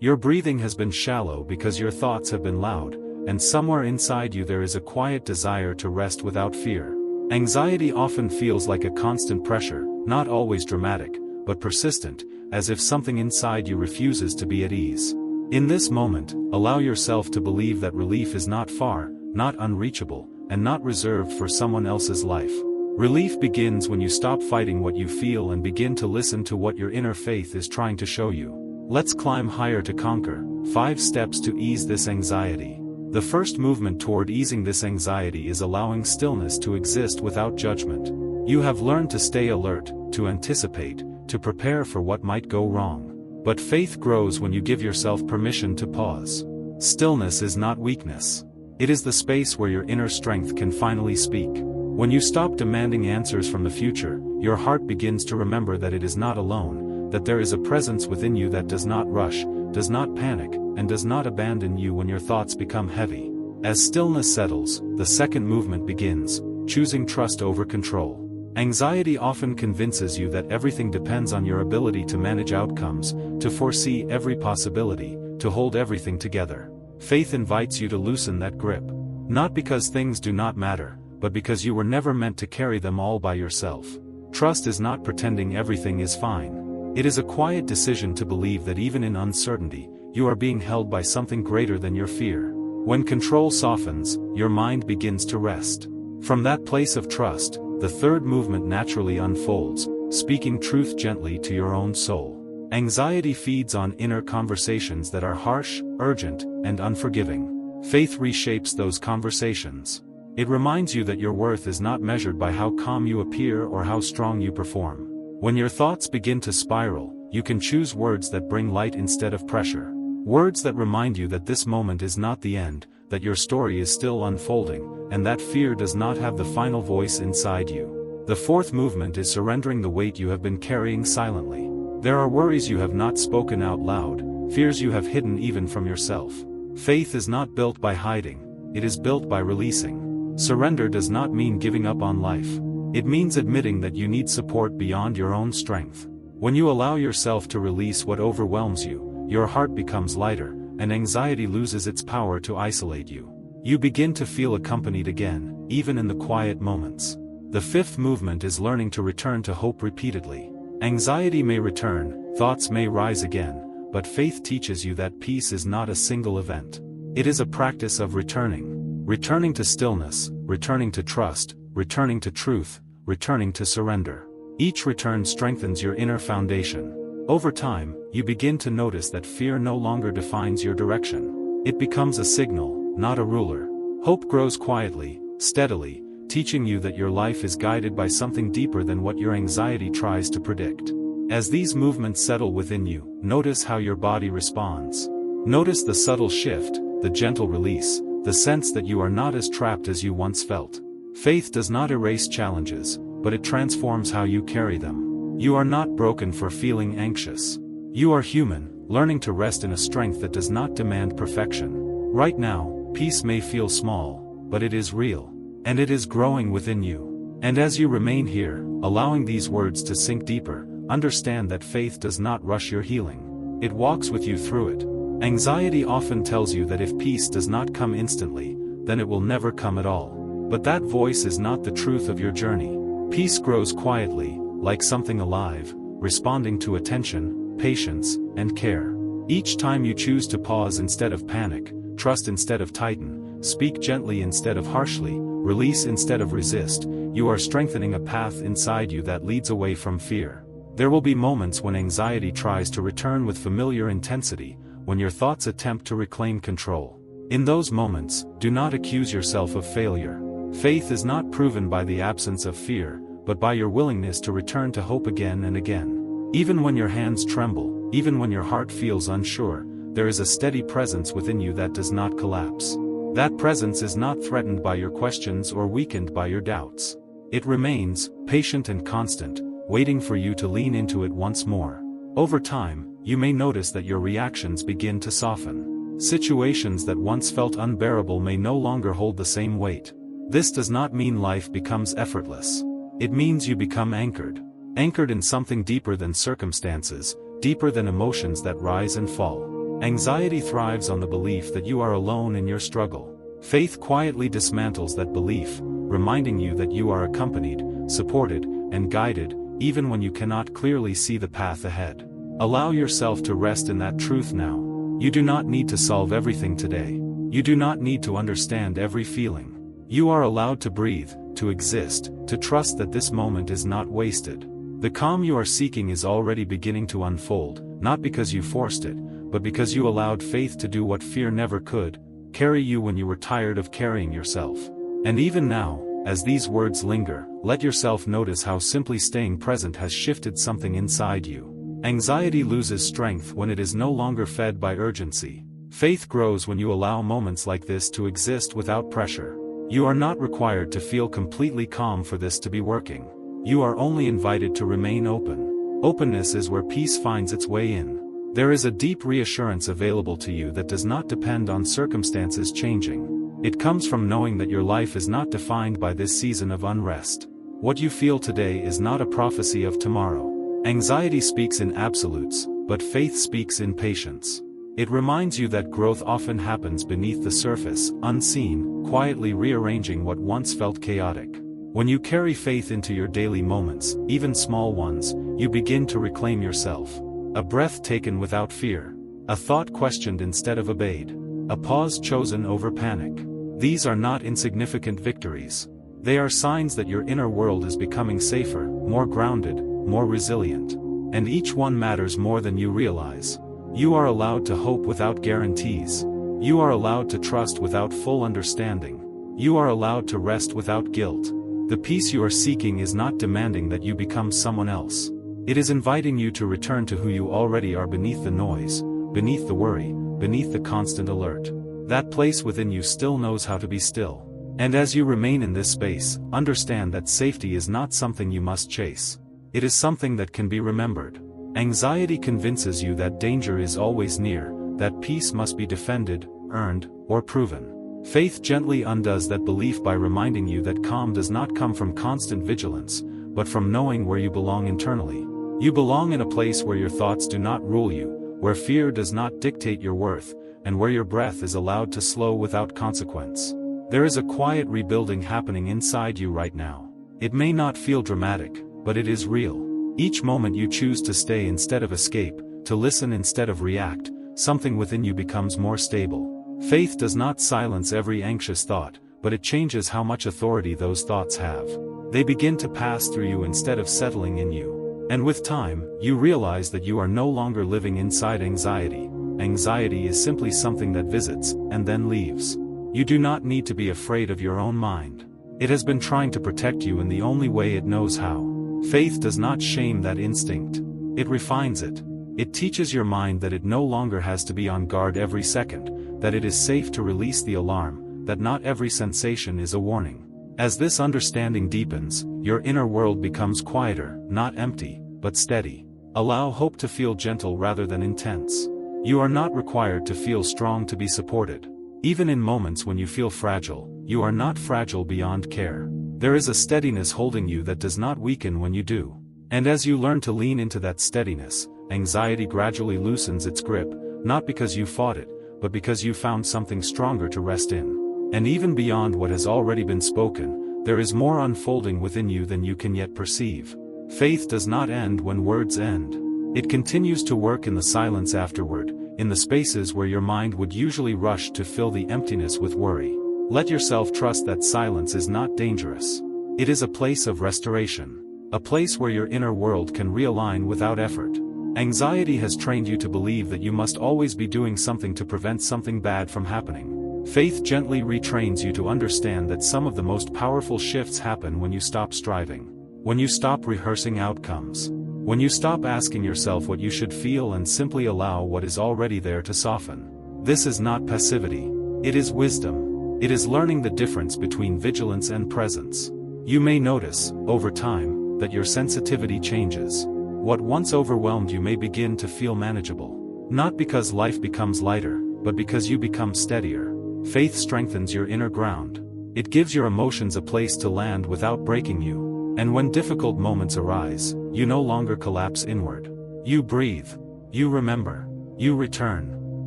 Your breathing has been shallow because your thoughts have been loud, and somewhere inside you there is a quiet desire to rest without fear. Anxiety often feels like a constant pressure, not always dramatic, but persistent, as if something inside you refuses to be at ease. In this moment, allow yourself to believe that relief is not far, not unreachable, and not reserved for someone else's life. Relief begins when you stop fighting what you feel and begin to listen to what your inner faith is trying to show you. Let's climb higher to conquer. 5 steps to ease this anxiety. The first movement toward easing this anxiety is allowing stillness to exist without judgment. You have learned to stay alert, to anticipate, to prepare for what might go wrong. But faith grows when you give yourself permission to pause. Stillness is not weakness. It is the space where your inner strength can finally speak. When you stop demanding answers from the future, your heart begins to remember that it is not alone, that there is a presence within you that does not rush, does not panic, and does not abandon you when your thoughts become heavy. As stillness settles, the second movement begins, choosing trust over control. Anxiety often convinces you that everything depends on your ability to manage outcomes, to foresee every possibility, to hold everything together. Faith invites you to loosen that grip. Not because things do not matter, but because you were never meant to carry them all by yourself. Trust is not pretending everything is fine. It is a quiet decision to believe that even in uncertainty, you are being held by something greater than your fear. When control softens, your mind begins to rest. From that place of trust, the third movement naturally unfolds, speaking truth gently to your own soul. Anxiety feeds on inner conversations that are harsh, urgent, and unforgiving. Faith reshapes those conversations. It reminds you that your worth is not measured by how calm you appear or how strong you perform. When your thoughts begin to spiral, you can choose words that bring light instead of pressure. Words that remind you that this moment is not the end, that your story is still unfolding, and that fear does not have the final voice inside you. The fourth movement is surrendering the weight you have been carrying silently. There are worries you have not spoken out loud, fears you have hidden even from yourself. Faith is not built by hiding, it is built by releasing. Surrender does not mean giving up on life. It means admitting that you need support beyond your own strength. When you allow yourself to release what overwhelms you, your heart becomes lighter, and anxiety loses its power to isolate you. You begin to feel accompanied again, even in the quiet moments. The fifth movement is learning to return to hope repeatedly. Anxiety may return, thoughts may rise again, but faith teaches you that peace is not a single event. It is a practice of returning. Returning to stillness, returning to trust, returning to truth, returning to surrender. Each return strengthens your inner foundation. Over time, you begin to notice that fear no longer defines your direction. It becomes a signal, not a ruler. Hope grows quietly, steadily, teaching you that your life is guided by something deeper than what your anxiety tries to predict. As these movements settle within you, notice how your body responds. Notice the subtle shift, the gentle release, the sense that you are not as trapped as you once felt. Faith does not erase challenges, but it transforms how you carry them. You are not broken for feeling anxious. You are human, learning to rest in a strength that does not demand perfection. Right now, peace may feel small, but it is real. And it is growing within you. And as you remain here, allowing these words to sink deeper, understand that faith does not rush your healing. It walks with you through it. Anxiety often tells you that if peace does not come instantly, then it will never come at all. But that voice is not the truth of your journey. Peace grows quietly, like something alive, responding to attention, patience, and care. Each time you choose to pause instead of panic, trust instead of tighten, speak gently instead of harshly, release instead of resist, you are strengthening a path inside you that leads away from fear. There will be moments when anxiety tries to return with familiar intensity, when your thoughts attempt to reclaim control. In those moments, do not accuse yourself of failure. Faith is not proven by the absence of fear, but by your willingness to return to hope again and again. Even when your hands tremble, even when your heart feels unsure, there is a steady presence within you that does not collapse. That presence is not threatened by your questions or weakened by your doubts. It remains, patient and constant, waiting for you to lean into it once more. Over time, you may notice that your reactions begin to soften. Situations that once felt unbearable may no longer hold the same weight. This does not mean life becomes effortless. It means you become anchored. Anchored in something deeper than circumstances, deeper than emotions that rise and fall. Anxiety thrives on the belief that you are alone in your struggle. Faith quietly dismantles that belief, reminding you that you are accompanied, supported, and guided, even when you cannot clearly see the path ahead. Allow yourself to rest in that truth now. You do not need to solve everything today. You do not need to understand every feeling. You are allowed to breathe, to exist, to trust that this moment is not wasted. The calm you are seeking is already beginning to unfold, not because you forced it, but because you allowed faith to do what fear never could, carry you when you were tired of carrying yourself. And even now, as these words linger, let yourself notice how simply staying present has shifted something inside you. Anxiety loses strength when it is no longer fed by urgency. Faith grows when you allow moments like this to exist without pressure. You are not required to feel completely calm for this to be working. You are only invited to remain open. Openness is where peace finds its way in. There is a deep reassurance available to you that does not depend on circumstances changing. It comes from knowing that your life is not defined by this season of unrest. What you feel today is not a prophecy of tomorrow. Anxiety speaks in absolutes, but faith speaks in patience. It reminds you that growth often happens beneath the surface, unseen, quietly rearranging what once felt chaotic. When you carry faith into your daily moments, even small ones, you begin to reclaim yourself. A breath taken without fear. A thought questioned instead of obeyed. A pause chosen over panic. These are not insignificant victories. They are signs that your inner world is becoming safer, more grounded, more resilient. And each one matters more than you realize. You are allowed to hope without guarantees. You are allowed to trust without full understanding. You are allowed to rest without guilt. The peace you are seeking is not demanding that you become someone else. It is inviting you to return to who you already are beneath the noise, beneath the worry, beneath the constant alert. That place within you still knows how to be still. And as you remain in this space, understand that safety is not something you must chase. It is something that can be remembered. Anxiety convinces you that danger is always near, that peace must be defended, earned, or proven. Faith gently undoes that belief by reminding you that calm does not come from constant vigilance, but from knowing where you belong internally. You belong in a place where your thoughts do not rule you, where fear does not dictate your worth, and where your breath is allowed to slow without consequence. There is a quiet rebuilding happening inside you right now. It may not feel dramatic, but it is real. Each moment you choose to stay instead of escape, to listen instead of react, something within you becomes more stable. Faith does not silence every anxious thought, but it changes how much authority those thoughts have. They begin to pass through you instead of settling in you. And with time, you realize that you are no longer living inside anxiety. Anxiety is simply something that visits, and then leaves. You do not need to be afraid of your own mind. It has been trying to protect you in the only way it knows how. Faith does not shame that instinct. It refines it. It teaches your mind that it no longer has to be on guard every second, that it is safe to release the alarm, that not every sensation is a warning. As this understanding deepens, your inner world becomes quieter, not empty, but steady. Allow hope to feel gentle rather than intense. You are not required to feel strong to be supported. Even in moments when you feel fragile, you are not fragile beyond care. There is a steadiness holding you that does not weaken when you do. And as you learn to lean into that steadiness, anxiety gradually loosens its grip, not because you fought it, but because you found something stronger to rest in. And even beyond what has already been spoken, there is more unfolding within you than you can yet perceive. Faith does not end when words end. It continues to work in the silence afterward, in the spaces where your mind would usually rush to fill the emptiness with worry. Let yourself trust that silence is not dangerous. It is a place of restoration. A place where your inner world can realign without effort. Anxiety has trained you to believe that you must always be doing something to prevent something bad from happening. Faith gently retrains you to understand that some of the most powerful shifts happen when you stop striving. When you stop rehearsing outcomes. When you stop asking yourself what you should feel and simply allow what is already there to soften. This is not passivity. It is wisdom. It is learning the difference between vigilance and presence. You may notice, over time, that your sensitivity changes. What once overwhelmed you may begin to feel manageable. Not because life becomes lighter, but because you become steadier. Faith strengthens your inner ground. It gives your emotions a place to land without breaking you. And when difficult moments arise, you no longer collapse inward. You breathe. You remember. You return.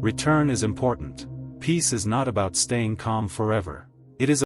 Return is important. Peace is not about staying calm forever. It is